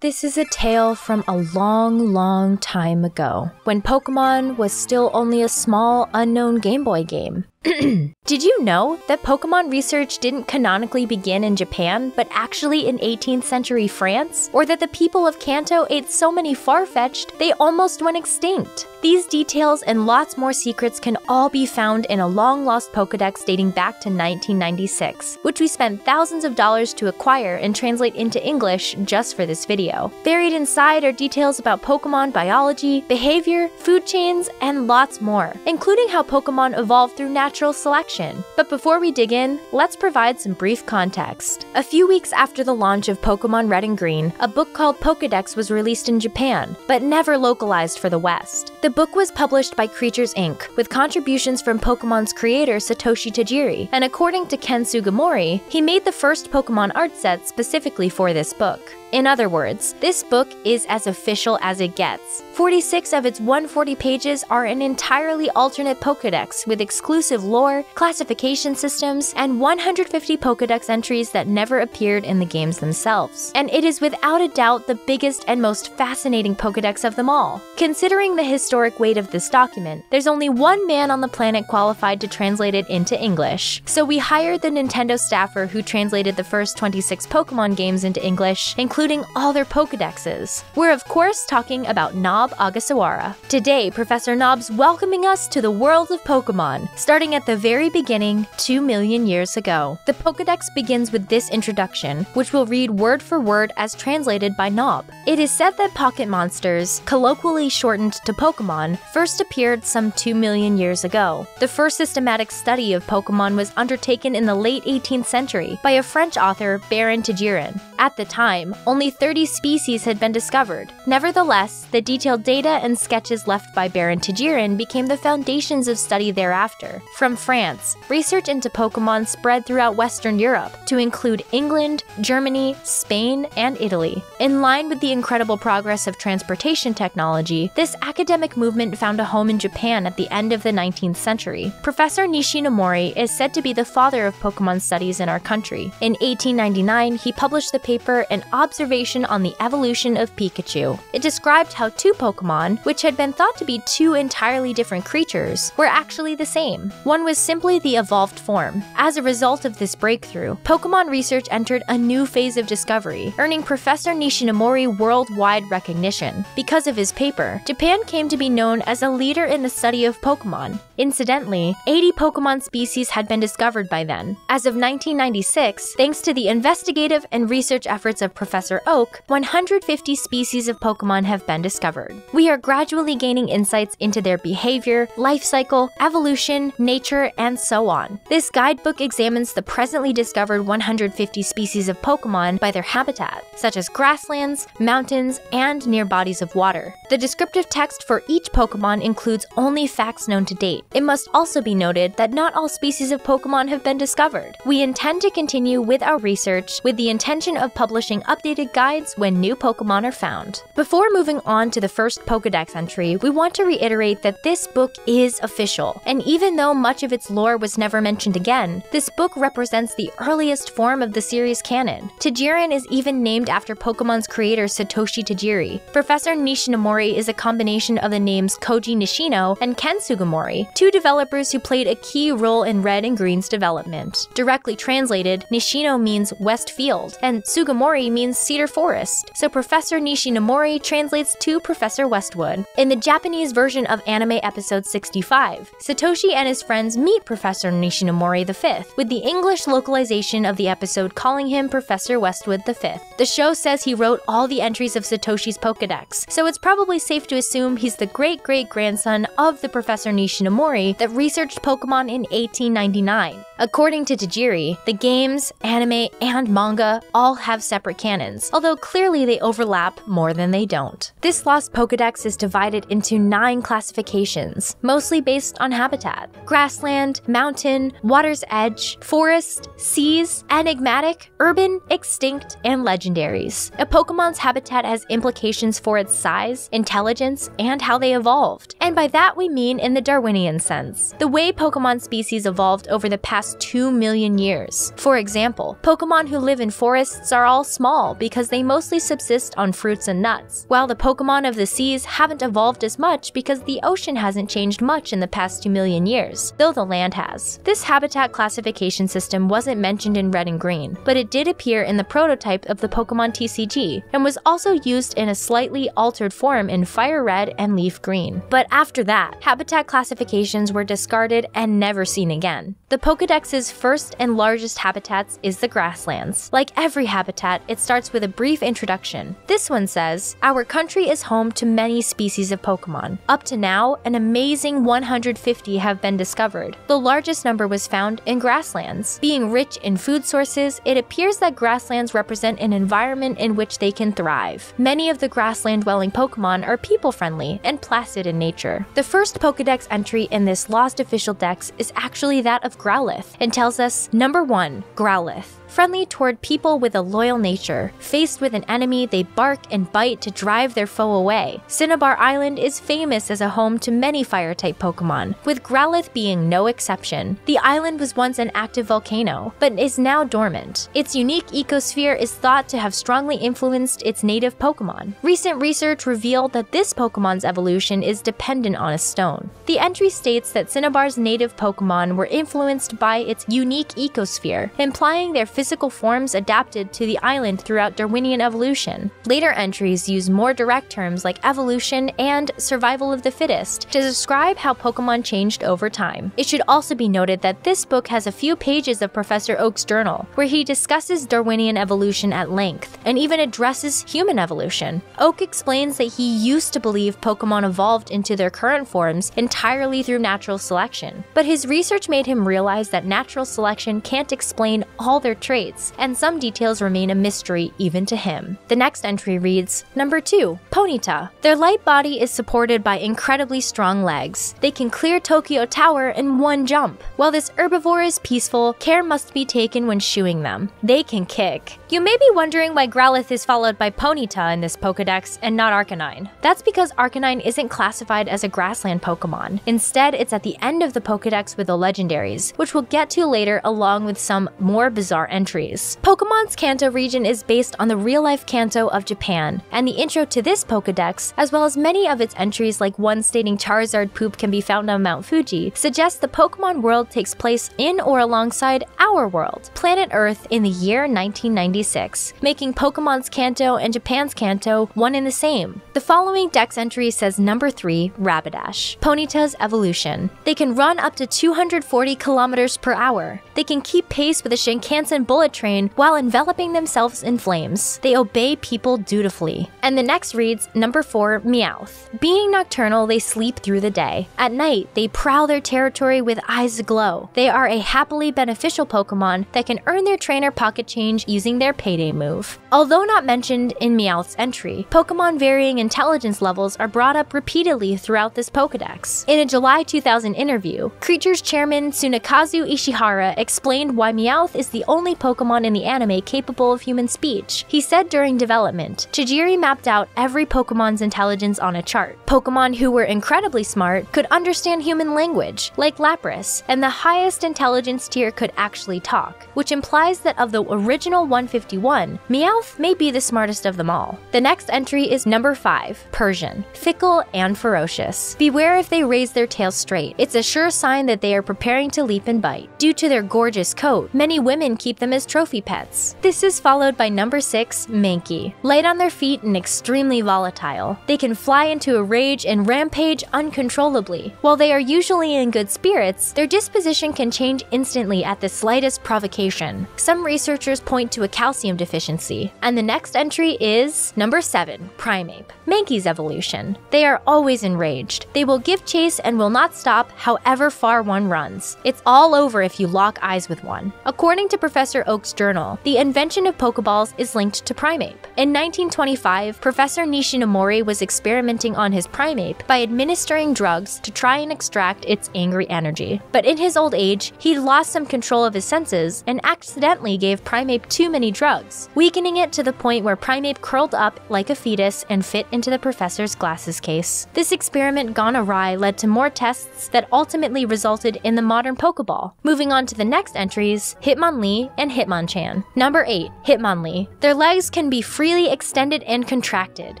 This is a tale from a long, long time ago, when Pokemon was still only a small, unknown Game Boy game. Did you know that Pokemon research didn't canonically begin in Japan, but actually in 18th century France? Or that the people of Kanto ate so many Farfetch'd, they almost went extinct? These details and lots more secrets can all be found in a long-lost Pokedex dating back to 1996, which we spent thousands of dollars to acquire and translate into English just for this video. Buried inside are details about Pokemon biology, behavior, food chains, and lots more, including how Pokemon evolved through natural selection. But before we dig in, let's provide some brief context. A few weeks after the launch of Pokemon Red and Green, a book called Pokedex was released in Japan, but never localized for the West. The book was published by Creatures Inc., with contributions from Pokemon's creator Satoshi Tajiri, and according to Ken Sugimori, he made the first Pokemon art set specifically for this book. In other words, this book is as official as it gets. 46 of its 140 pages are an entirely alternate Pokedex with exclusive lore, classification systems, and 150 Pokedex entries that never appeared in the games themselves. And it is without a doubt the biggest and most fascinating Pokedex of them all. Considering the historic weight of this document, there's only one man on the planet qualified to translate it into English. So we hired the Nintendo staffer who translated the first 26 Pokemon games into English, including all their Pokedexes. We're of course talking about Nob Ogasawara. Today, Professor Nob's welcoming us to the world of Pokemon, starting at the very beginning, 2 million years ago. The Pokedex begins with this introduction, which we'll read word for word as translated by Nob. It is said that pocket monsters, colloquially shortened to Pokemon, first appeared some 2 million years ago. The first systematic study of Pokemon was undertaken in the late 18th century by a French author, Baron Tajiran. At the time, only 30 species had been discovered. Nevertheless, the detailed data and sketches left by Baron Tajiran became the foundations of study thereafter. From France, research into Pokemon spread throughout Western Europe, to include England, Germany, Spain, and Italy. In line with the incredible progress of transportation technology, this academic movement found a home in Japan at the end of the 19th century. Professor Nishinomori is said to be the father of Pokemon studies in our country. In 1899, he published the paper An Observation on the Evolution of Pikachu. It described how two Pokemon, which had been thought to be two entirely different creatures, were actually the same. One was simply the evolved form. As a result of this breakthrough, Pokemon research entered a new phase of discovery, earning Professor Nishinomori worldwide recognition. Because of his paper, Japan came to be known as a leader in the study of Pokemon. Incidentally, 80 Pokemon species had been discovered by then. As of 1996, thanks to the investigative and research efforts of Professor Oak, 150 species of Pokemon have been discovered. We are gradually gaining insights into their behavior, life cycle, evolution, nature, and so on. This guidebook examines the presently discovered 150 species of Pokemon by their habitat, such as grasslands, mountains, and near bodies of water. The descriptive text for each Pokemon includes only facts known to date. It must also be noted that not all species of Pokemon have been discovered. We intend to continue with our research with the intention of publishing updated guides when new Pokemon are found. Before moving on to the first Pokedex entry, we want to reiterate that this book is official, and even though much of its lore was never mentioned again, this book represents the earliest form of the series canon. Tajiran is even named after Pokemon's creator Satoshi Tajiri. Professor Nishinomori is a combination of the names Koji Nishino and Ken Sugimori, two developers who played a key role in Red and Green's development. Directly translated, Nishino means West Field, and Sugimori means Cedar Forest, so Professor Nishinomori translates to Professor Westwood. In the Japanese version of anime episode 65, Satoshi and his friends meet Professor Nishinomori V, with the English localization of the episode calling him Professor Westwood V. The show says he wrote all the entries of Satoshi's Pokedex, so it's probably safe to assume he's the great-great-grandson of the Professor Nishinomori that researched Pokemon in 1899. According to Tajiri, the games, anime, and manga all have separate canons, although clearly they overlap more than they don't. This lost Pokedex is divided into 9 classifications, mostly based on habitat: grassland, mountain, water's edge, forest, seas, enigmatic, urban, extinct, and legendaries. A Pokemon's habitat has implications for its size, intelligence, and how they evolved, and by that we mean in the Darwinian sense. The way Pokemon species evolved over the past past 2 million years. For example, Pokemon who live in forests are all small because they mostly subsist on fruits and nuts, while the Pokemon of the seas haven't evolved as much because the ocean hasn't changed much in the past 2 million years, though the land has. This habitat classification system wasn't mentioned in Red and Green, but it did appear in the prototype of the Pokemon TCG, and was also used in a slightly altered form in Fire Red and Leaf Green. But after that, habitat classifications were discarded and never seen again. The Pokedex's first and largest habitats is the grasslands. Like every habitat, it starts with a brief introduction. This one says, "Our country is home to many species of Pokemon. Up to now, an amazing 150 have been discovered. The largest number was found in grasslands. Being rich in food sources, it appears that grasslands represent an environment in which they can thrive. Many of the grassland-dwelling Pokemon are people-friendly and placid in nature." The first Pokedex entry in this lost official dex is actually that of Growlithe, and tells us, Number 1, Growlithe. Friendly toward people with a loyal nature. Faced with an enemy, they bark and bite to drive their foe away. Cinnabar Island is famous as a home to many fire-type Pokemon, with Growlithe being no exception. The island was once an active volcano, but is now dormant. Its unique ecosphere is thought to have strongly influenced its native Pokemon. Recent research revealed that this Pokemon's evolution is dependent on a stone. The entry states that Cinnabar's native Pokemon were influenced by its unique ecosphere, implying their physical forms adapted to the island throughout Darwinian evolution. Later entries use more direct terms like evolution and survival of the fittest to describe how Pokemon changed over time. It should also be noted that this book has a few pages of Professor Oak's journal, where he discusses Darwinian evolution at length, and even addresses human evolution. Oak explains that he used to believe Pokemon evolved into their current forms entirely through natural selection, but his research made him realize that natural selection can't explain all their traits, and some details remain a mystery even to him. The next entry reads, Number 2, Ponyta. Their light body is supported by incredibly strong legs. They can clear Tokyo Tower in one jump. While this herbivore is peaceful, care must be taken when shoeing them. They can kick. You may be wondering why Growlithe is followed by Ponyta in this Pokedex and not Arcanine. That's because Arcanine isn't classified as a grassland Pokemon. Instead, it's at the end of the Pokedex with the legendaries, which we'll get to later along with some more bizarre entries. Pokemon's Kanto region is based on the real-life Kanto of Japan, and the intro to this Pokedex, as well as many of its entries like one stating Charizard poop can be found on Mount Fuji, suggests the Pokemon world takes place in or alongside our world, planet Earth, in the year 1996, making Pokemon's Kanto and Japan's Kanto one and the same. The following dex entry says Number 3, Rapidash. Ponyta's evolution. They can run up to 240 kilometers per hour. They can keep pace with a Shinkansen bullet train while enveloping themselves in flames. They obey people dutifully. And the next reads Number 4, Meowth. Being nocturnal, they sleep through the day. At night, they prowl their territory with eyes aglow. They are a happily beneficial Pokemon that can earn their trainer pocket change using their payday move. Although not mentioned in Meowth's entry, Pokemon varying intelligence levels are brought up repeatedly throughout this Pokedex. In a July 2000 interview, Creatures chairman Tsunekazu Ishihara explained why Meowth is the only Pokemon in the anime capable of human speech. He said during development, Chijiri mapped out every Pokemon's intelligence on a chart. Pokemon who were incredibly smart could understand human language, like Lapras, and the highest intelligence tier could actually talk, which implies that of the original 151, Meowth may be the smartest of them all. The next entry is Number 5, Persian. Fickle and ferocious. Beware if they raise their tails straight. It's a sure sign that they are preparing to leap and bite. Due to their gorgeous coat, many women keep them as trophy pets. This is followed by Number 6, Manky. Light on their feet and extremely volatile. They can fly into a rage and rampage uncontrollably. While they are usually in good spirits, their disposition can change instantly at the slightest provocation. Some researchers point to a calcium deficiency. And the next entry is Number 7, Primeape. Manky's evolution. They are always enraged. They will give chase and will not stop however far one runs. It's all over if you lock eyes with one. According to Professor Professor Oak's journal, the invention of Pokeballs is linked to Primeape. In 1925, Professor Nishinomori was experimenting on his Primeape by administering drugs to try and extract its angry energy. But in his old age, he lost some control of his senses and accidentally gave Primeape too many drugs, weakening it to the point where Primeape curled up like a fetus and fit into the professor's glasses case. This experiment gone awry led to more tests that ultimately resulted in the modern Pokeball. Moving on to the next entries, Hitmonlee and Hitmonchan. Number 8. Hitmonlee. Their legs can be freely extended and contracted.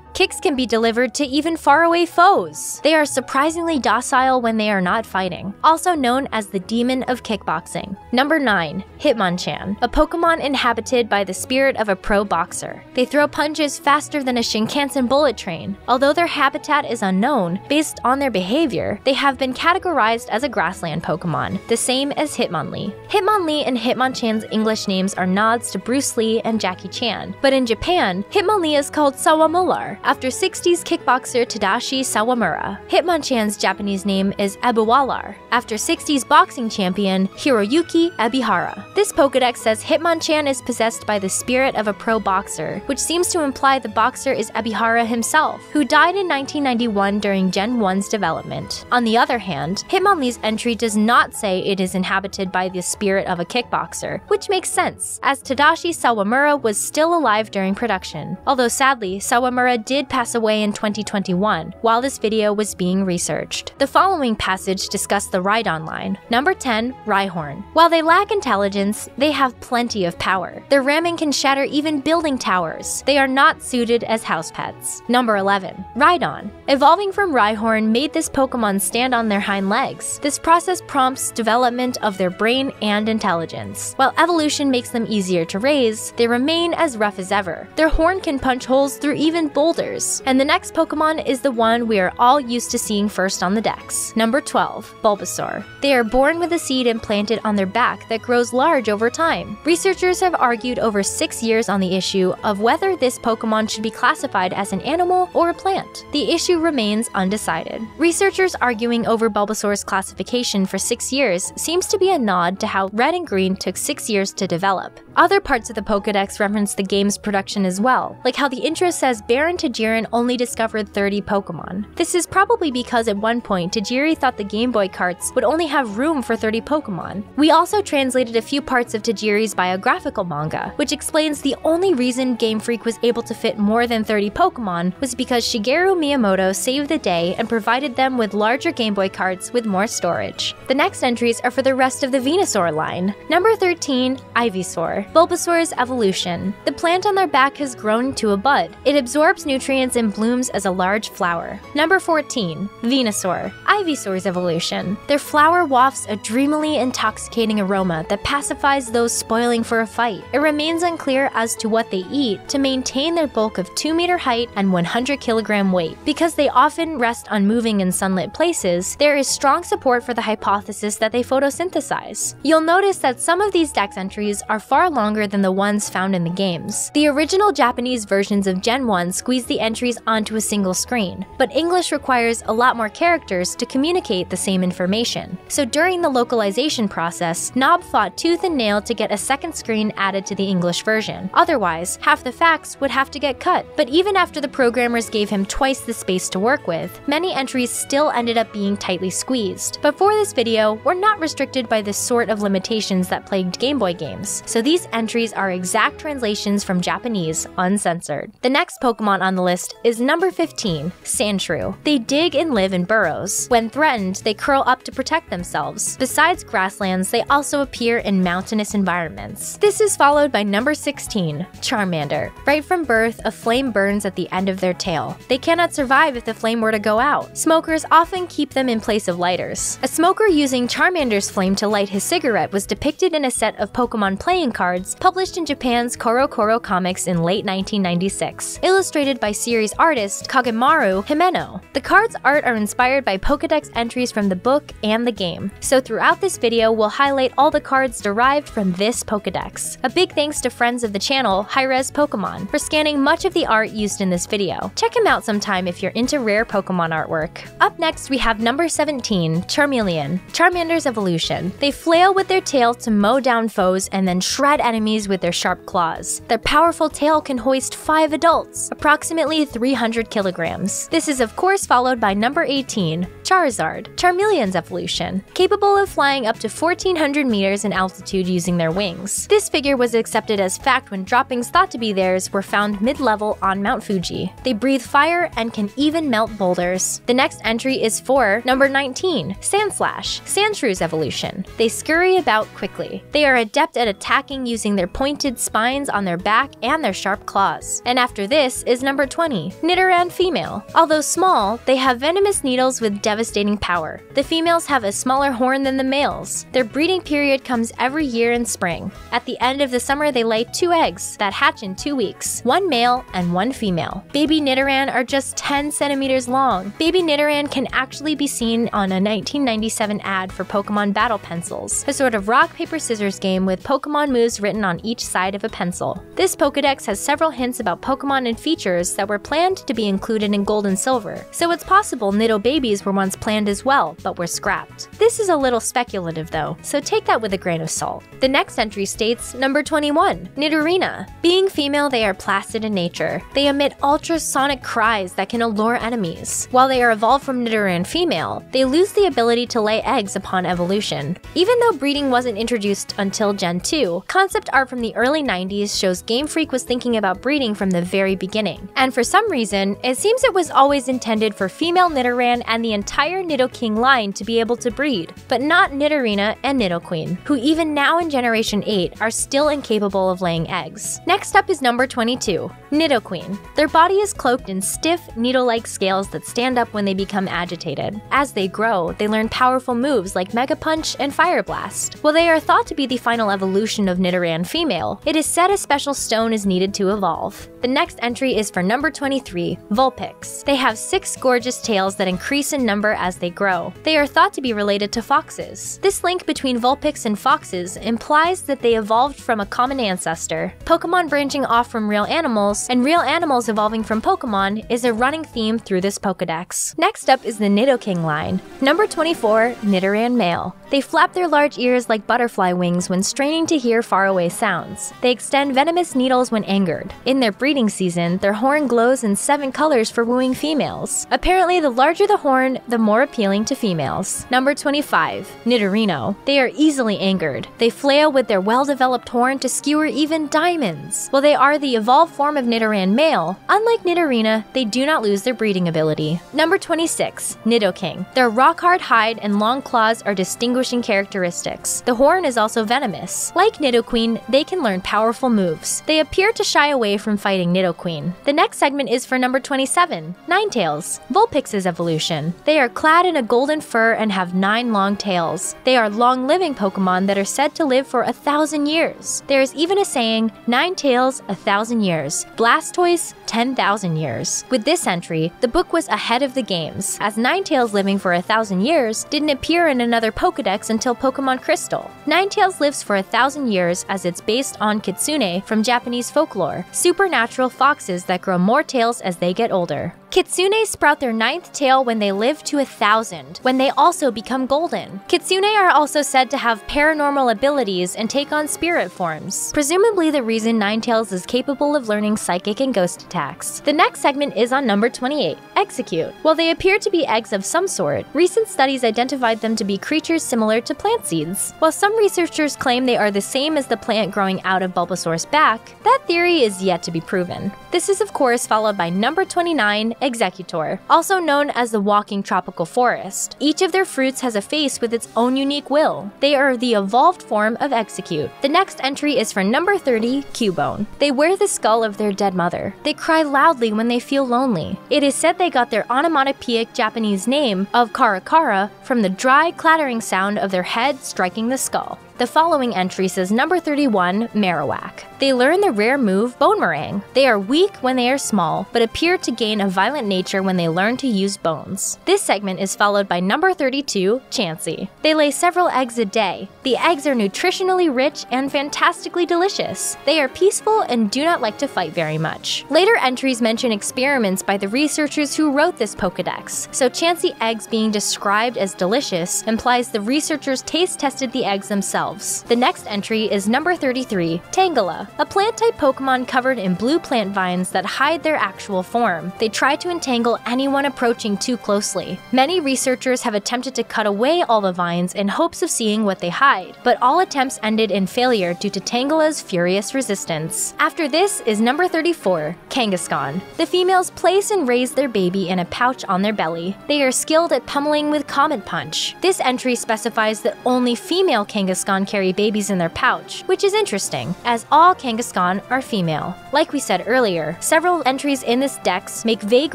Kicks can be delivered to even faraway foes. They are surprisingly docile when they are not fighting, also known as the demon of kickboxing. Number 9. Hitmonchan, a Pokemon inhabited by the spirit of a pro boxer. They throw punches faster than a Shinkansen bullet train. Although their habitat is unknown, based on their behavior, they have been categorized as a grassland Pokemon, the same as Hitmonlee. Hitmonlee and Hitmonchan's English names are nods to Bruce Lee and Jackie Chan, but in Japan, Hitmonlee is called Sawamular, after 60s kickboxer Tadashi Sawamura. Hitmonchan's Japanese name is Ebiwalar, after 60s boxing champion Hiroyuki Ebihara. This Pokedex says Hitmonchan is possessed by the spirit of a pro boxer, which seems to imply the boxer is Ebihara himself, who died in 1991 during Gen 1's development. On the other hand, Hitmonlee's entry does not say it is inhabited by the spirit of a kickboxer, which makes sense, as Tadashi Sawamura was still alive during production, although sadly, Sawamura did pass away in 2021 while this video was being researched. The following passage discussed the Rhydon line. Number 10. Ryhorn. While they lack intelligence, they have plenty of power. Their ramming can shatter even building towers. They are not suited as house pets. Number 11. Rhydon. Evolving from Ryhorn made this Pokemon stand on their hind legs. This process prompts development of their brain and intelligence. While evolution makes them easier to raise, they remain as rough as ever. Their horn can punch holes through even boulders. And the next Pokemon is the one we are all used to seeing first on the decks. Number 12. Bulbasaur. They are born with a seed implanted on their back that grows large over time. Researchers have argued over 6 years on the issue of whether this Pokemon should be classified as an animal or a plant. The issue remains undecided. Researchers arguing over Bulbasaur's classification for 6 years seems to be a nod to how Red and Green took 6 years to develop. Other parts of the Pokedex reference the game's production as well, like how the intro says Baron Tajiron only discovered 30 Pokemon. This is probably because at one point Tajiri thought the Game Boy carts would only have room for 30 Pokemon. We also translated a few parts of Tajiri's biographical manga, which explains the only reason Game Freak was able to fit more than 30 Pokemon was because Shigeru Miyamoto saved the day and provided them with larger Game Boy carts with more storage. The next entries are for the rest of the Venusaur line. Number 13. Ivysaur. Bulbasaur's evolution. The plant on their back has grown to a bud. It absorbs nutrients and blooms as a large flower. Number 14. Venusaur. Ivysaur's evolution. Their flower wafts a dreamily intoxicating aroma that pacifies those spoiling for a fight. It remains unclear as to what they eat to maintain their bulk of 2-meter height and 100-kilogram weight. Because they often rest unmoving in sunlit places, there is strong support for the hypothesis that they photosynthesize. You'll notice that some of these dex entries are far longer than the ones found in the games. The original Japanese versions of Gen 1 squeeze the entries onto a single screen, but English requires a lot more characters to communicate the same information. So during the localization process, Nob fought tooth and nail to get a second screen added to the English version. Otherwise, half the facts would have to get cut. But even after the programmers gave him twice the space to work with, many entries still ended up being tightly squeezed. But for this video, we're not restricted by the sort of limitations that plagued Game Boy games, so these entries are exact translations from Japanese, uncensored. The next Pokemon on the list is number 15, Sandshrew. They dig and live in burrows. When threatened, they curl up to protect themselves. Besides grasslands, they also appear in mountainous environments. This is followed by number 16, Charmander. Right from birth, a flame burns at the end of their tail. They cannot survive if the flame were to go out. Smokers often keep them in place of lighters. A smoker using Charmander's flame to light his cigarette was depicted in a set of Pokemon playing cards published in Japan's Korokoro Comics in late 1996, illustrated by series artist Kagemaru Himeno. The cards' art are inspired by Pokedex entries from the book and the game, so throughout this video we'll highlight all the cards derived from this Pokedex. A big thanks to friends of the channel, HiResPokemon, for scanning much of the art used in this video. Check him out sometime if you're into rare Pokemon artwork. Up next we have number 17, Charmeleon. Charmander's evolution. They flail with their tail to mow down foes and then shred enemies with their sharp claws. Their powerful tail can hoist 5 adults, approximately 300 kilograms. This is of course followed by number 18, Charizard, Charmeleon's evolution, capable of flying up to 1400 meters in altitude using their wings. This figure was accepted as fact when droppings thought to be theirs were found mid-level on Mount Fuji. They breathe fire and can even melt boulders. The next entry is for number 19, Sandslash, Sandshrew's evolution. They scurry about quickly. They are adept at attacking using their pointed spines on their back and their sharp claws. And after this is number 20, Nidoran female. Although small, they have venomous needles with devastating power. The females have a smaller horn than the males. Their breeding period comes every year in spring. At the end of the summer, they lay 2 eggs that hatch in 2 weeks, 1 male and 1 female. Baby Nidoran are just 10 centimeters long. Baby Nidoran can actually be seen on a 1997 ad for Pokemon Battle Pencils, a sort of rock, paper, scissors game with Pokemon moves written on each side of a pencil. This Pokedex has several hints about Pokemon and features that were planned to be included in Gold and Silver, so it's possible Nido babies were once planned as well, but were scrapped. This is a little speculative though, so take that with a grain of salt. The next entry states number 21, Nidorina. Being female, they are placid in nature. They emit ultrasonic cries that can allure enemies. While they are evolved from Nidoran female, they lose the ability to lay eggs upon evolution. Even though breeding wasn't introduced until Gen 2, concept art from the early 90s shows Game Freak was thinking about breeding from the very beginning. And for some reason, it seems it was always intended for female Nidoran and the entire Nidoking line to be able to breed, but not Nidorina and Nidoqueen, who even now in Generation 8 are still incapable of laying eggs. Next up is number 22, Nidoqueen. Their body is cloaked in stiff, needle-like scales that stand up when they become agitated. As they grow, they learn powerful moves like Mega Punch and Fire Blast. While they are thought to be the final evolution of Nidoran female, it is said a special stone is needed to evolve. The next entry is for number 23, Vulpix. They have 6 gorgeous tails that increase in number as they grow. They are thought to be related to foxes. This link between Vulpix and foxes implies that they evolved from a common ancestor. Pokemon branching off from real animals, and real animals evolving from Pokemon is a running theme through this Pokedex. Next up is the Nidoking line. Number 24, Nidoran male. They flap their large ears like butterfly wings when straining to hear faraway sounds. They extend venomous needles when angered. In their breeding season, their horn glows in 7 colors for wooing females. Apparently, the larger the horn, the more appealing to females. Number 25, Nidorino. They are easily angered. They flail with their well-developed horn to skewer even diamonds. While they are the evolved form of Nidoran male, unlike Nidorina, they do not lose their breeding ability. Number 26, Nidoking. Their rock-hard hide and long claws are distinguishing characteristics. The horn is also venomous. Like Nidoqueen, they can learn powerful moves. They appear to shy away from fighting Nidoqueen. The next segment is for number 27, Ninetales, Vulpix's evolution. They are clad in a golden fur and have 9 long tails. They are long-living Pokemon that are said to live for 1,000 years. There is even a saying, 9 tails, 1,000 years. Blastoise, 10,000 years. With this entry, the book was ahead of the games, as Ninetales living for 1,000 years didn't appear in another Pokedex until Pokemon Crystal. Ninetales lives for 1,000 years as it's based on kitsune from Japanese folklore, supernatural foxes that grow more tails as they get older. Kitsune sprout their 9th tail when they live to 1,000, when they also become golden. Kitsune are also said to have paranormal abilities and take on spirit forms, presumably the reason Ninetales is capable of learning psychic and ghost attacks. The next segment is on number 28, Exeggutor. While they appear to be eggs of some sort, recent studies identified them to be creatures similar to plant seeds. While some researchers claim they are the same as the plant growing out of Bulbasaur's back, that theory is yet to be proven. This is of course followed by number 29, Exeggutor, also known as the walking tropical forest. Each of their fruits has a face with its own unique will. They are the evolved form of Exeggutor. The next entry is for number 30, Cubone. They wear the skull of their dead mother. They cry loudly when they feel lonely. It is said they got their onomatopoeic Japanese name of karakara from the dry, clattering sound of their head striking the skull. The following entry says number 31, Marowak. They learn the rare move Bonemerang. They are weak when they are small, but appear to gain a violent nature when they learn to use bones. This segment is followed by number 32, Chansey. They lay several eggs a day. The eggs are nutritionally rich and fantastically delicious. They are peaceful and do not like to fight very much. Later entries mention experiments by the researchers who wrote this Pokedex, so Chansey eggs being described as delicious implies the researchers taste tested the eggs themselves. themselves. The next entry is number 33, Tangela, a plant-type Pokemon covered in blue plant vines that hide their actual form. They try to entangle anyone approaching too closely. Many researchers have attempted to cut away all the vines in hopes of seeing what they hide, but all attempts ended in failure due to Tangela's furious resistance. After this is number 34, Kangaskhan. The females place and raise their baby in a pouch on their belly. They are skilled at pummeling with Comet Punch. This entry specifies that only female Kangaskhan carry babies in their pouch, which is interesting, as all Kangaskhan are female. Like we said earlier, several entries in this dex make vague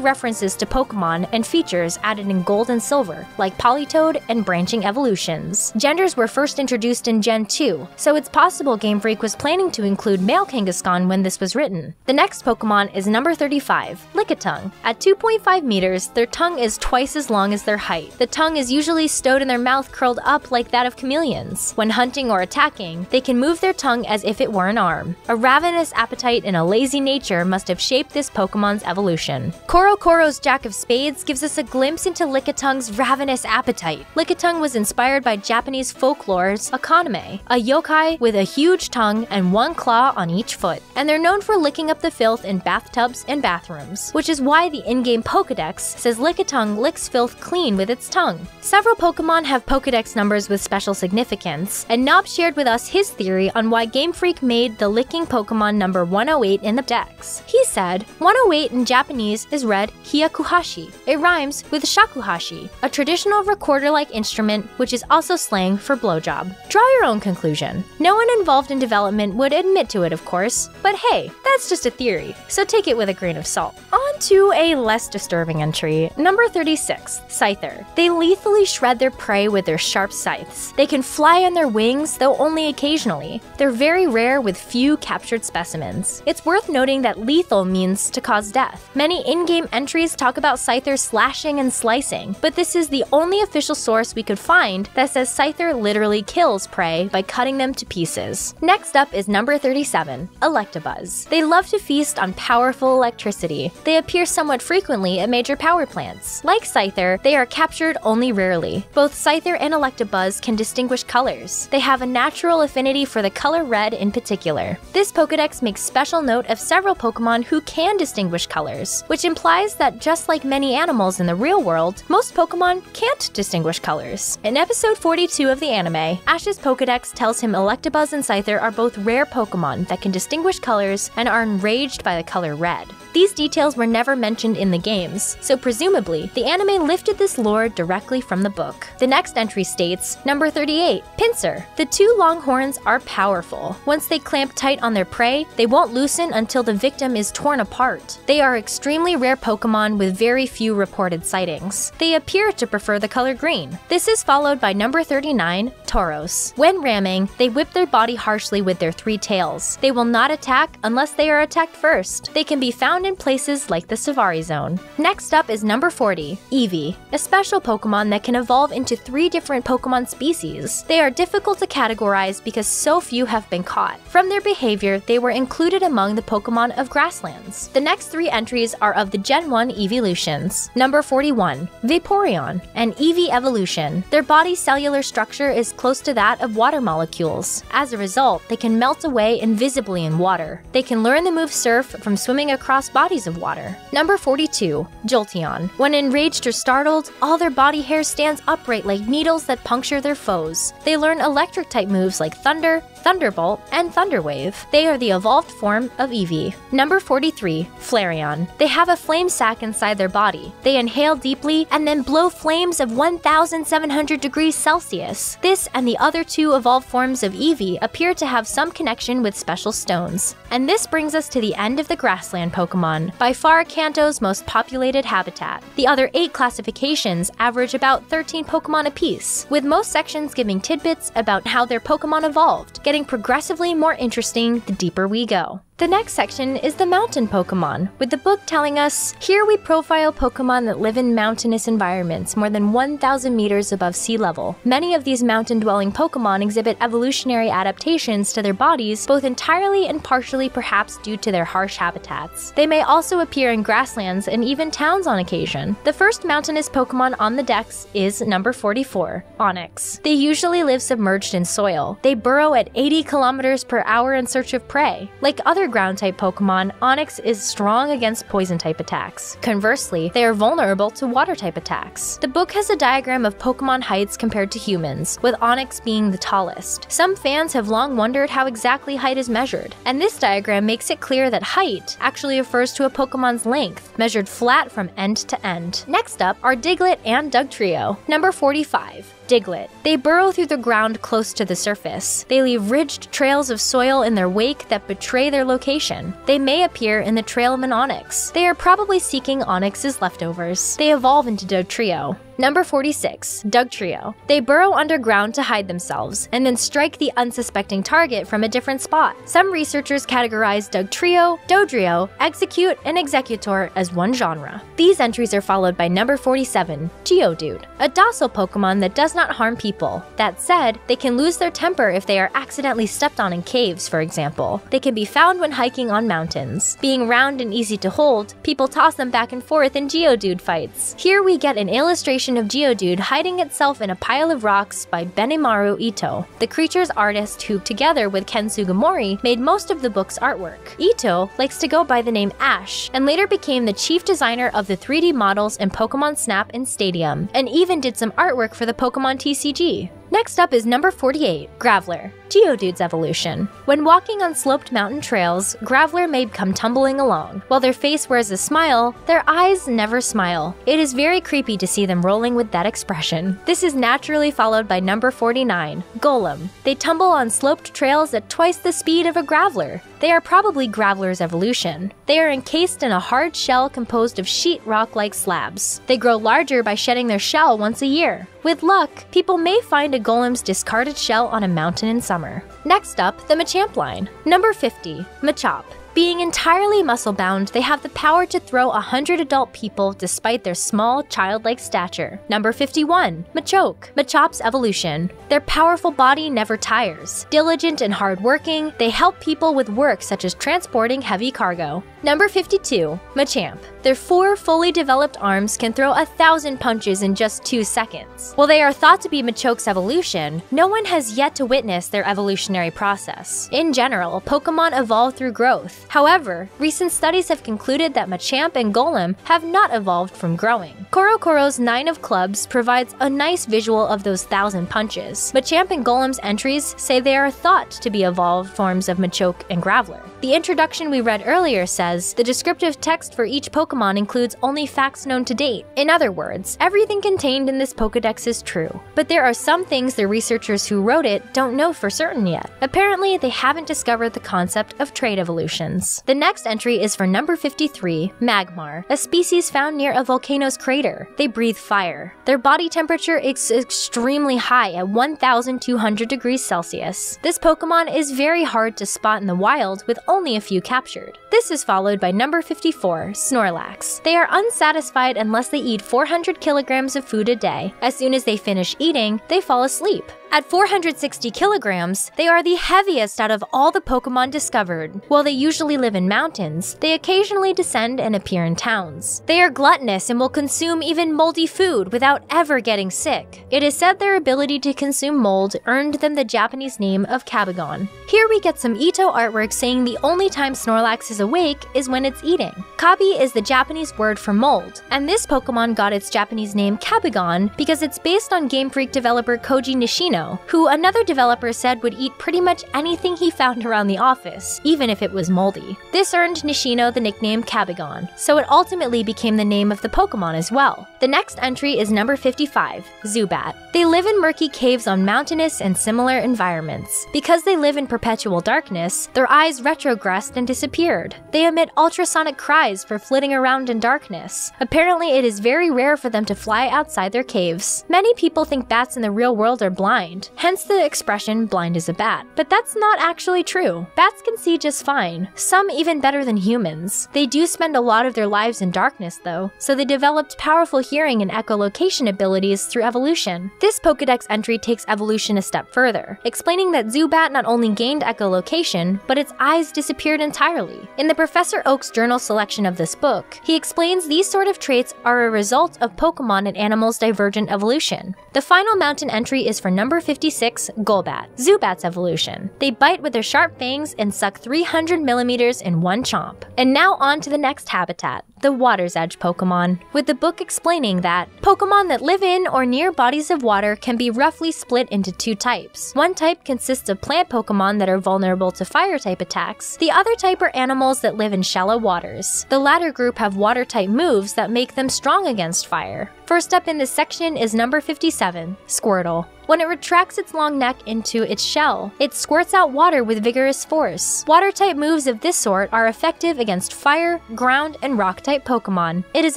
references to Pokemon and features added in gold and silver, like Politoed and branching evolutions. Genders were first introduced in Gen 2, so it's possible Game Freak was planning to include male Kangaskhan when this was written. The next Pokemon is number 35, Likitung. At 2.5 meters, their tongue is twice as long as their height. The tongue is usually stowed in their mouth curled up like that of chameleons. When hunting or attacking, they can move their tongue as if it were an arm. A ravenous appetite and a lazy nature must have shaped this Pokemon's evolution. Korokoro's Jack of Spades gives us a glimpse into Likitung's ravenous appetite. Likitung was inspired by Japanese folklore's Akaname, a yokai with a huge tongue and one claw on each foot, and they're known for licking up the filth in bathtubs and bathrooms, which is why the in-game Pokedex says Likitung licks filth clean with its tongue. Several Pokemon have Pokedex numbers with special significance, and Nob shared with us his theory on why Game Freak made the licking Pokemon number 108 in the dex. He said, 108 in Japanese is read Hyakuhashi. It rhymes with shakuhashi, a traditional recorder-like instrument which is also slang for blowjob. Draw your own conclusion. No one involved in development would admit to it, of course, but hey, that's just a theory, so take it with a grain of salt. On to a less disturbing entry, number 36, Scyther. They lethally shred their prey with their sharp scythes. They can fly on their wings, though only occasionally. They're very rare with few captured specimens. It's worth noting that lethal means to cause death. Many in-game entries talk about Scyther slashing and slicing, but this is the only official source we could find that says Scyther literally kills prey by cutting them to pieces. Next up is number 37, Electabuzz. They love to feast on powerful electricity. They appear somewhat frequently at major power plants. Like Scyther, they are captured only rarely. Both Scyther and Electabuzz can distinguish colors. They have a natural affinity for the color red in particular. This Pokedex makes special note of several Pokemon who can distinguish colors, which implies that just like many animals in the real world, most Pokemon can't distinguish colors. In episode 42 of the anime, Ash's Pokedex tells him Electabuzz and Scyther are both rare Pokemon that can distinguish colors and are enraged by the color red. These details were never mentioned in the games, so presumably, the anime lifted this lore directly from the book. The next entry states, number 38, Pinsir. The two long horns are powerful. Once they clamp tight on their prey, they won't loosen until the victim is torn apart. They are extremely rare Pokemon with very few reported sightings. They appear to prefer the color green. This is followed by number 39, Tauros. When ramming, they whip their body harshly with their three tails. They will not attack unless they are attacked first. They can be found in places like the Savari Zone. Next up is number 40, Eevee, a special Pokemon that can evolve into 3 different Pokemon species. They are difficult to categorize because so few have been caught. From their behavior, they were included among the Pokemon of Grasslands. The next 3 entries are of the Gen 1 evolutions. Number 41, Vaporeon, an Eevee evolution. Their body's cellular structure is close to that of water molecules. As a result, they can melt away invisibly in water. They can learn the move Surf from swimming across bodies of water. Number 42, Jolteon. When enraged or startled, all their body hair stands upright like needles that puncture their foes. They learn electric-type moves like Thunder, Thunderbolt, and Thunderwave. They are the evolved form of Eevee. Number 43, Flareon. They have a flame sac inside their body. They inhale deeply and then blow flames of 1,700 degrees Celsius. This and the other 2 evolved forms of Eevee appear to have some connection with special stones. And this brings us to the end of the Grassland Pokemon, by far Kanto's most populated habitat. The other 8 classifications average about 13 Pokemon apiece, with most sections giving tidbits about how their Pokemon evolved, getting progressively more interesting the deeper we go. The next section is the mountain Pokemon, with the book telling us, here we profile Pokemon that live in mountainous environments more than 1,000 meters above sea level. Many of these mountain-dwelling Pokemon exhibit evolutionary adaptations to their bodies, both entirely and partially perhaps due to their harsh habitats. They may also appear in grasslands and even towns on occasion. The first mountainous Pokemon on the dex is number 44, Onix. They usually live submerged in soil. They burrow at 80 kilometers per hour in search of prey. Like other ground-type Pokemon, Onix is strong against poison-type attacks. Conversely, they are vulnerable to water-type attacks. The book has a diagram of Pokemon heights compared to humans, with Onix being the tallest. Some fans have long wondered how exactly height is measured, and this diagram makes it clear that height actually refers to a Pokemon's length, measured flat from end to end. Next up are Diglett and Dugtrio. Number 45. Diglett. They burrow through the ground close to the surface. They leave ridged trails of soil in their wake that betray their location. They may appear in the trail of an Onix. They are probably seeking Onix's leftovers. They evolve into Dugtrio. Number 46, Dugtrio. They burrow underground to hide themselves, and then strike the unsuspecting target from a different spot. Some researchers categorize Dugtrio, Dodrio, Execute, and Exeggutor as one genre. These entries are followed by number 47, Geodude, a docile Pokemon that does not harm people. That said, they can lose their temper if they are accidentally stepped on in caves, for example. They can be found when hiking on mountains. Being round and easy to hold, people toss them back and forth in Geodude fights. Here we get an illustration of Geodude hiding itself in a pile of rocks by Benimaru Ito, the creature's artist who, together with Ken Sugimori, made most of the book's artwork. Ito likes to go by the name Ash, and later became the chief designer of the 3D models in Pokemon Snap and Stadium, and even did some artwork for the Pokemon TCG. Next up is number 48, Graveler, Geodude's evolution. When walking on sloped mountain trails, Graveler may come tumbling along. While their face wears a smile, their eyes never smile. It is very creepy to see them rolling with that expression. This is naturally followed by number 49, Golem. They tumble on sloped trails at twice the speed of a Graveler. They are probably Graveler's evolution. They are encased in a hard shell composed of sheetrock-like slabs. They grow larger by shedding their shell once a year. With luck, people may find a Golem's discarded shell on a mountain in summer. Next up, the Machamp line. Number 50, Machop. Being entirely muscle-bound, they have the power to throw 100 adult people despite their small, childlike stature. Number 51, Machoke, Machop's evolution. Their powerful body never tires. Diligent and hardworking, they help people with work such as transporting heavy cargo. Number 52, Machamp. Their 4 fully developed arms can throw 1,000 punches in just 2 seconds. While they are thought to be Machoke's evolution, no one has yet to witness their evolutionary process. In general, Pokemon evolve through growth. However, recent studies have concluded that Machamp and Golem have not evolved from growing. Korokoro's 9 of Clubs provides a nice visual of those 1,000 punches. Machamp and Golem's entries say they are thought to be evolved forms of Machoke and Graveler. The introduction we read earlier says the descriptive text for each Pokemon includes only facts known to date. In other words, everything contained in this Pokedex is true. But there are some things the researchers who wrote it don't know for certain yet. Apparently, they haven't discovered the concept of trait evolutions. The next entry is for number 53, Magmar, a species found near a volcano's crater. They breathe fire. Their body temperature is extremely high at 1,200 degrees Celsius. This Pokemon is very hard to spot in the wild with only a few captured. This is followed by number 54, Snorlax. They are unsatisfied unless they eat 400 kilograms of food a day. As soon as they finish eating, they fall asleep. At 460 kilograms, they are the heaviest out of all the Pokemon discovered. While they usually live in mountains, they occasionally descend and appear in towns. They are gluttonous and will consume even moldy food without ever getting sick. It is said their ability to consume mold earned them the Japanese name of Kabigon. Here we get some Ito artwork saying the only time Snorlax is awake is when it's eating. Kabi is the Japanese word for mold, and this Pokemon got its Japanese name Kabigon because it's based on Game Freak developer Koji Nishino, who another developer said would eat pretty much anything he found around the office, even if it was moldy. This earned Nishino the nickname Kabigon, so it ultimately became the name of the Pokemon as well. The next entry is number 55, Zubat. They live in murky caves on mountainous and similar environments. Because they live in perpetual darkness, their eyes retrogressed and disappeared. They emit ultrasonic cries for flitting around in darkness. Apparently, it is very rare for them to fly outside their caves. Many people think bats in the real world are blind, blind, hence the expression blind as a bat. But that's not actually true. Bats can see just fine, some even better than humans. They do spend a lot of their lives in darkness though, so they developed powerful hearing and echolocation abilities through evolution. This Pokedex entry takes evolution a step further, explaining that Zubat not only gained echolocation, but its eyes disappeared entirely. In the Professor Oak's journal selection of this book, he explains these sort of traits are a result of Pokemon and animals' divergent evolution. The final mountain entry is for number 56, Golbat, Zubat's evolution. They bite with their sharp fangs and suck 300 millimeters in one chomp. And now on to the next habitat, the Water's Edge Pokemon, with the book explaining that Pokemon that live in or near bodies of water can be roughly split into two types. One type consists of plant Pokemon that are vulnerable to fire-type attacks. The other type are animals that live in shallow waters. The latter group have water-type moves that make them strong against fire. First up in this section is number 57, Squirtle. When it retracts its long neck into its shell, it squirts out water with vigorous force. Water-type moves of this sort are effective against fire, ground, and rock-type Pokemon. It is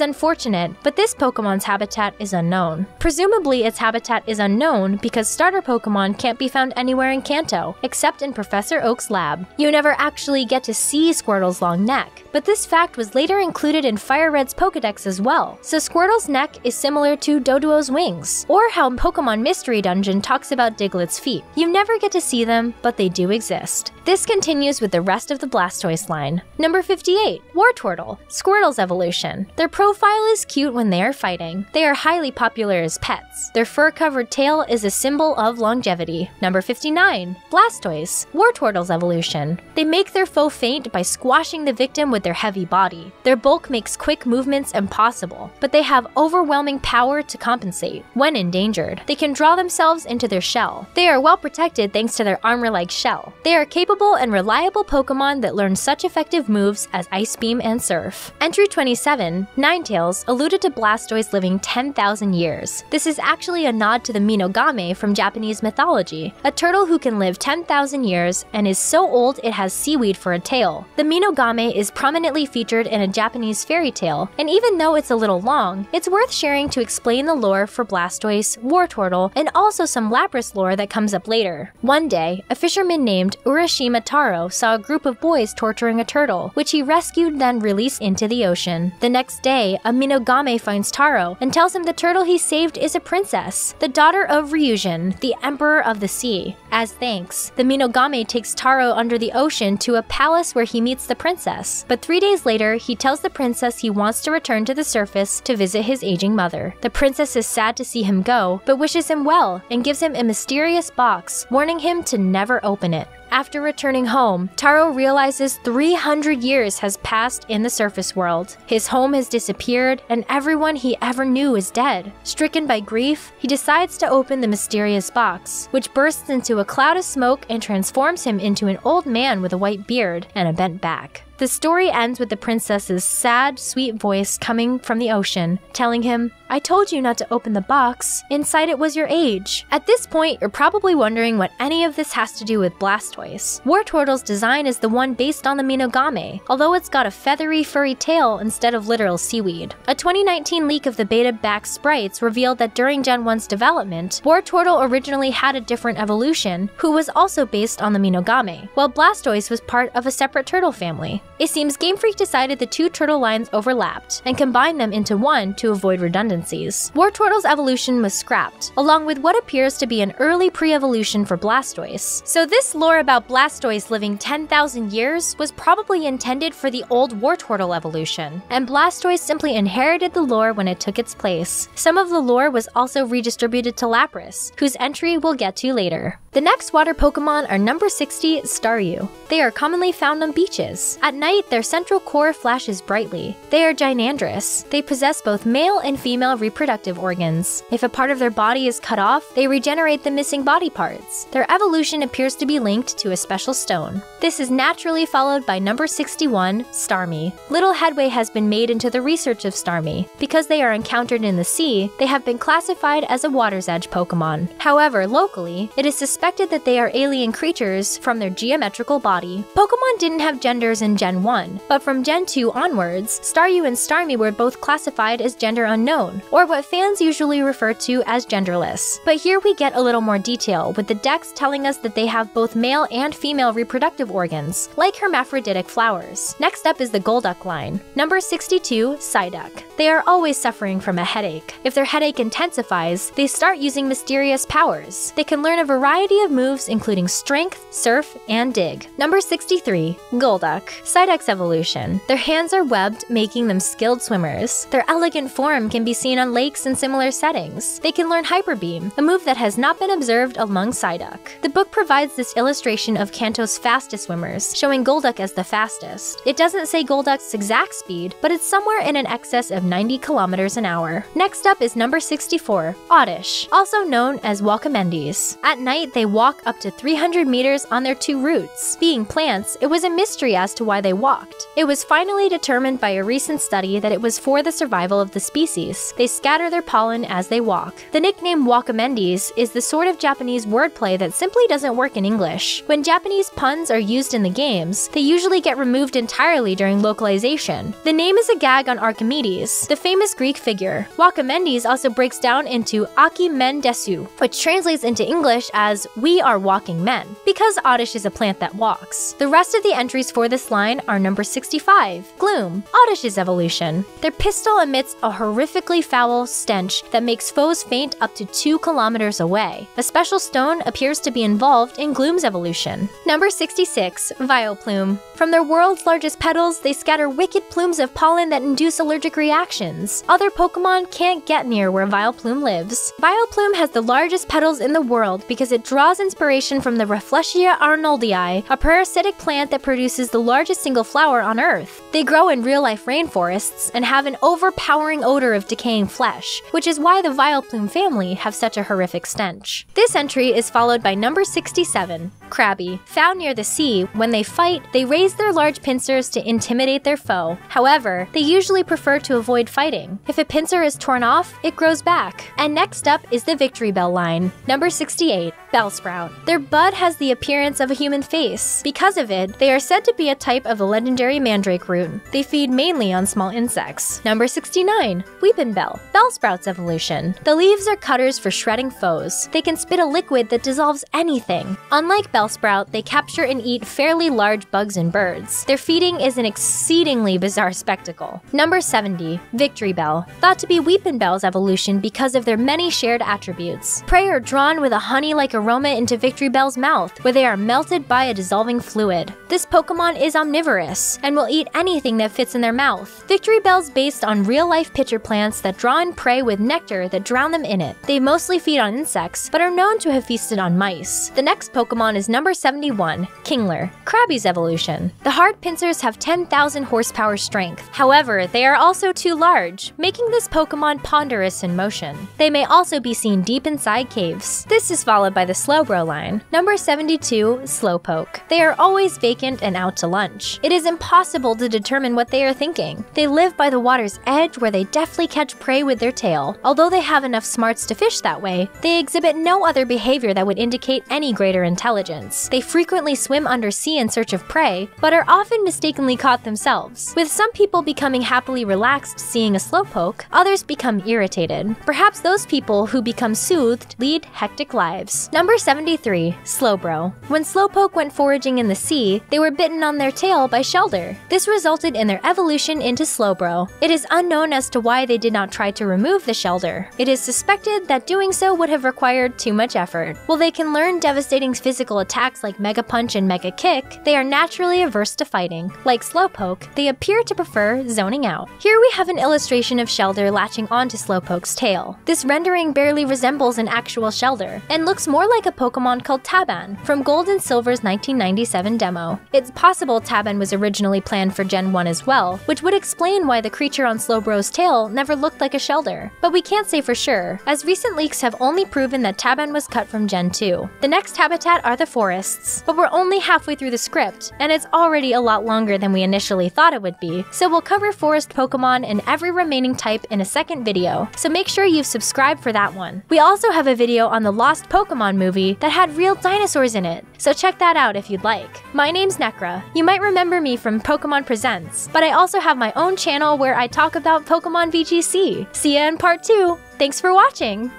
unfortunate, but this Pokemon's habitat is unknown. Presumably, its habitat is unknown because starter Pokemon can't be found anywhere in Kanto, except in Professor Oak's lab. You never actually get to see Squirtle's long neck, but this fact was later included in Fire Red's Pokedex as well, so Squirtle's neck is similar to Doduo's wings, or how Pokemon Mystery Dungeon talks about Diglett's feet. You never get to see them, but they do exist. This continues with the rest of the Blastoise line. Number 58, Wartortle, Squirtle's evolution. Their profile is cute when they are fighting. They are highly popular as pets. Their fur-covered tail is a symbol of longevity. Number 59, Blastoise, Wartortle's evolution. They make their foe faint by squashing the victim with their heavy body. Their bulk makes quick movements impossible, but they have overwhelming power to compensate. When endangered, they can draw themselves into their shell. They are well protected thanks to their armor-like shell. They are capable and reliable Pokemon that learn such effective moves as Ice Beam and Surf. Entry 27, Ninetales, alluded to Blastoise living 10,000 years. This is actually a nod to the Minogame from Japanese mythology, a turtle who can live 10,000 years and is so old it has seaweed for a tail. The Minogame is prominently featured in a Japanese fairy tale, and even though it's a little long, it's worth sharing to explain the lore for Blastoise, Wartortle, and also some Lapras lore that comes up later. One day, a fisherman named Urashima Taro saw a group of boys torturing a turtle, which he rescued then released into the ocean. The next day, a Minogame finds Taro and tells him the turtle he saved is a princess, the daughter of Ryujin, the Emperor of the Sea. As thanks, the Minogame takes Taro under the ocean to a palace where he meets the princess, but 3 days later, he tells the princess he wants to return to the surface to visit his aging mother. The princess is sad to see him go, but wishes him well and gives him a mysterious box, warning him to never open it. After returning home, Taro realizes 300 years has passed in the surface world. His home has disappeared, and everyone he ever knew is dead. Stricken by grief, he decides to open the mysterious box, which bursts into a cloud of smoke and transforms him into an old man with a white beard and a bent back. The story ends with the princess's sad, sweet voice coming from the ocean, telling him, "I told you not to open the box. Inside it was your age." At this point, you're probably wondering what any of this has to do with Blastoise. Wartortle's design is the one based on the Minogame, although it's got a feathery, furry tail instead of literal seaweed. A 2019 leak of the beta back sprites revealed that during Gen 1's development, Wartortle originally had a different evolution, who was also based on the Minogame, while Blastoise was part of a separate turtle family. It seems Game Freak decided the two turtle lines overlapped, and combined them into one to avoid redundancies. Wartortle's evolution was scrapped, along with what appears to be an early pre-evolution for Blastoise. So this lore about Blastoise living 10,000 years was probably intended for the old Wartortle evolution, and Blastoise simply inherited the lore when it took its place. Some of the lore was also redistributed to Lapras, whose entry we'll get to later. The next water Pokemon are number 60, Staryu. They are commonly found on beaches. At night, their central core flashes brightly. They are gynandrous. They possess both male and female reproductive organs. If a part of their body is cut off, they regenerate the missing body parts. Their evolution appears to be linked to a special stone. This is naturally followed by number 61, Starmie. Little headway has been made into the research of Starmie. Because they are encountered in the sea, they have been classified as a water's edge Pokemon. However, locally, it is suspected suspected that they are alien creatures from their geometrical body. Pokemon didn't have genders in Gen 1, but from Gen 2 onwards, Staryu and Starmie were both classified as gender unknown, or what fans usually refer to as genderless. But here we get a little more detail, with the dex telling us that they have both male and female reproductive organs, like hermaphroditic flowers. Next up is the Golduck line. Number 62, Psyduck. They are always suffering from a headache. If their headache intensifies, they start using mysterious powers. They can learn a variety of moves including Strength, Surf, and Dig. Number 63, Golduck. Psyduck's evolution. Their hands are webbed, making them skilled swimmers. Their elegant form can be seen on lakes and similar settings. They can learn Hyper Beam, a move that has not been observed among Psyduck. The book provides this illustration of Kanto's fastest swimmers, showing Golduck as the fastest. It doesn't say Golduck's exact speed, but it's somewhere in an excess of 90 kilometers an hour. Next up is number 64, Oddish, also known as Walkamendes. At night, they walk up to 300 meters on their two roots. Being plants, it was a mystery as to why they walked. It was finally determined by a recent study that it was for the survival of the species. They scatter their pollen as they walk. The nickname Walkamendes is the sort of Japanese wordplay that simply doesn't work in English. When Japanese puns are used in the games, they usually get removed entirely during localization. The name is a gag on Archimedes, the famous Greek figure. Walkamendes also breaks down into Aki men desu, which translates into English as "we are walking men," because Oddish is a plant that walks. The rest of the entries for this line are number 65, Gloom, Oddish's evolution. Their pistol emits a horrifically foul stench that makes foes faint up to 2 kilometers away. A special stone appears to be involved in Gloom's evolution. Number 66, Vileplume. From their world's largest petals, they scatter wicked plumes of pollen that induce allergic reactions. Other Pokemon can't get near where Vileplume lives. Vileplume has the largest petals in the world because it draws inspiration from the Rafflesia arnoldii, a parasitic plant that produces the largest single flower on Earth. They grow in real-life rainforests and have an overpowering odor of decaying flesh, which is why the Vileplume family have such a horrific stench. This entry is followed by number 67, Krabby. Found near the sea, when they fight, they raise their large pincers to intimidate their foe. However, they usually prefer to avoid fighting. If a pincer is torn off, it grows back. And next up is the Victory Bell line. Number 68, Bellsprout. Their bud has the appearance of a human face. Because of it, they are said to be a type of the legendary mandrake root. They feed mainly on small insects. Number 69, Weepinbell. Bellsprout's evolution. The leaves are cutters for shredding foes. They can spit a liquid that dissolves anything. Unlike Bellsprout, they capture and eat fairly large bugs and birds. Their feeding is an exceedingly bizarre spectacle. Number 70, Victory Bell. Thought to be Weepinbell's evolution because of their many shared attributes. Prey are drawn with a honey-like aroma into Victory Bell's mouth, where they are melted by a dissolving fluid. This Pokemon is omnivorous and will eat anything that fits in their mouth. Victory Bell's based on real-life pitcher plants that draw in prey with nectar that drown them in it. They mostly feed on insects, but are known to have feasted on mice. The next Pokemon is number 71, Kingler. Krabby's evolution. The hard pincers have 10,000 horsepower strength. However, they are also too large, making this Pokemon ponderous in motion. They may also be seen deep inside caves. This is followed by the Slowbro line. Number 72, Slowpoke. They are always vacant and out to lunch. It is impossible to determine what they are thinking. They live by the water's edge where they deftly catch prey with their tail. Although they have enough smarts to fish that way, they exhibit no other behavior that would indicate any greater intelligence. They frequently swim undersea in search of prey, but are often mistakenly caught themselves. With some people becoming happily relaxed seeing a Slowpoke, others become irritated. Perhaps those people who become soothed lead hectic lives. Number 73, Slowbro. When Slowpoke went foraging in the sea, they were bitten on their tail by Shelder. This resulted in their evolution into Slowbro. It is unknown as to why they did not try to remove the Shelder. It is suspected that doing so would have required too much effort. While they can learn devastating physical attacks like Mega Punch and Mega Kick, they are naturally averse to fighting. Like Slowpoke, they appear to prefer zoning out. Here we have an illustration of Shelder latching onto Slowpoke's tail. This rendering barely resembles an actual Shelder, and looks more like a Pokemon called Taban from Gold and Silver's 1997 demo. It's possible Taban was originally planned for Gen Gen 1 as well, which would explain why the creature on Slowbro's tail never looked like a Shelder. But we can't say for sure, as recent leaks have only proven that Taban was cut from Gen 2. The next habitat are the forests, but we're only halfway through the script, and it's already a lot longer than we initially thought it would be, so we'll cover forest Pokemon and every remaining type in a second video, so make sure you've subscribed for that one. We also have a video on the Lost Pokemon movie that had real dinosaurs in it, so check that out if you'd like. My name's Nekkra. You might remember me from Pokemon Presents, but I also have my own channel where I talk about Pokemon VGC. See ya in part 2! Thanks for watching!